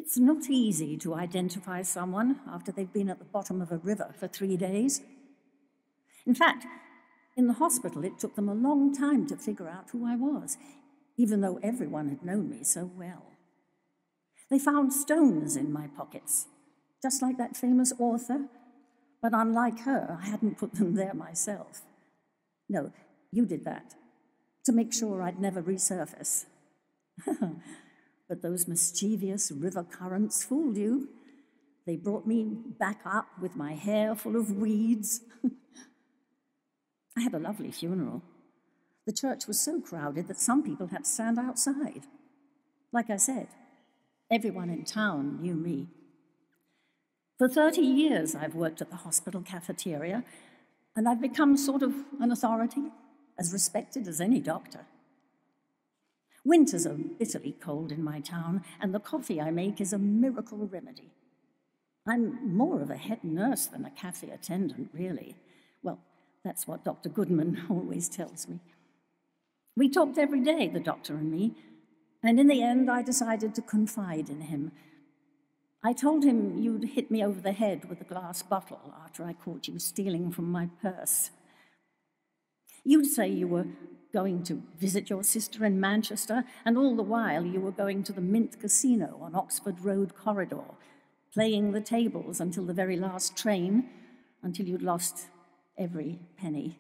It's not easy to identify someone after they've been at the bottom of a river for 3 days. In fact, in the hospital, it took them a long time to figure out who I was, even though everyone had known me so well. They found stones in my pockets, just like that famous author, but unlike her, I hadn't put them there myself. No, you did that, to make sure I'd never resurface. But those mischievous river currents fooled you. They brought me back up with my hair full of weeds. I had a lovely funeral. The church was so crowded that some people had to stand outside. Like I said, everyone in town knew me. For 30 years, I've worked at the hospital cafeteria, and I've become sort of an authority, as respected as any doctor. Winters are bitterly cold in my town, and the coffee I make is a miracle remedy. I'm more of a head nurse than a cafe attendant, really. Well, that's what Dr. Goodman always tells me. We talked every day, the doctor and me, and in the end I decided to confide in him. I told him you'd hit me over the head with a glass bottle after I caught you stealing from my purse. You'd say you were going to visit your sister in Manchester, and all the while you were going to the Mint Casino on Oxford Road corridor, playing the tables until the very last train, until you'd lost every penny.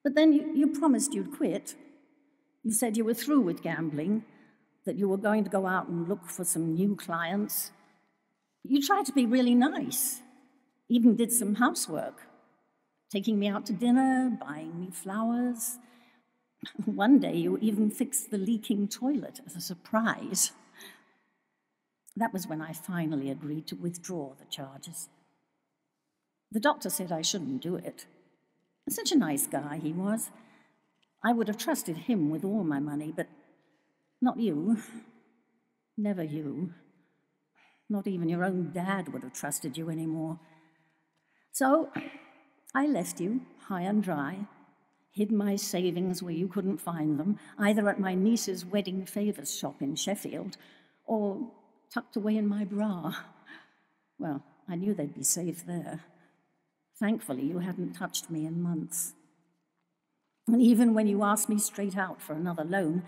But then you promised you'd quit. You said you were through with gambling, that you were going to go out and look for some new clients. You tried to be really nice, even did some housework, taking me out to dinner, buying me flowers. One day you even fixed the leaking toilet as a surprise. That was when I finally agreed to withdraw the charges. The doctor said I shouldn't do it. Such a nice guy he was. I would have trusted him with all my money, but not you. Never you. Not even your own dad would have trusted you anymore. So I left you high and dry, hid my savings where you couldn't find them, either at my niece's wedding favours shop in Sheffield or tucked away in my bra. Well, I knew they'd be safe there. Thankfully, you hadn't touched me in months. And even when you asked me straight out for another loan,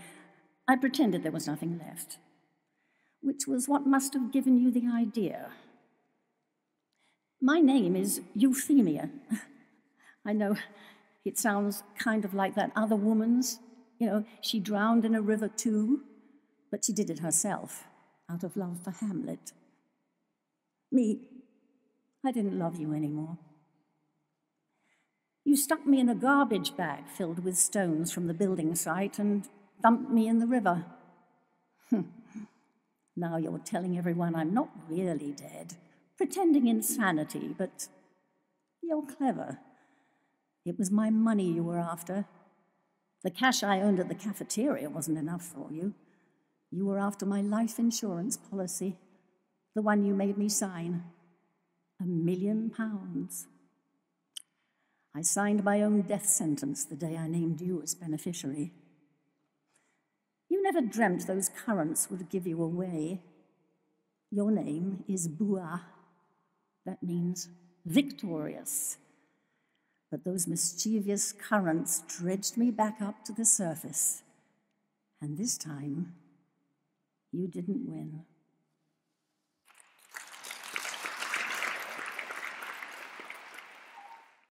I pretended there was nothing left, which was what must have given you the idea. My name is Euphemia. I know it sounds kind of like that other woman's. You know, she drowned in a river too, but she did it herself, out of love for Hamlet. Me, I didn't love you anymore. You stuck me in a garbage bag filled with stones from the building site and dumped me in the river. Now you're telling everyone I'm not really dead, pretending insanity, but you're clever. It was my money you were after. The cash I owned at the cafeteria wasn't enough for you. You were after my life insurance policy, the one you made me sign. £1 million. I signed my own death sentence the day I named you as beneficiary. You never dreamt those currents would give you away. Your name is Bua. That means victorious. But those mischievous currents dredged me back up to the surface. And this time, you didn't win.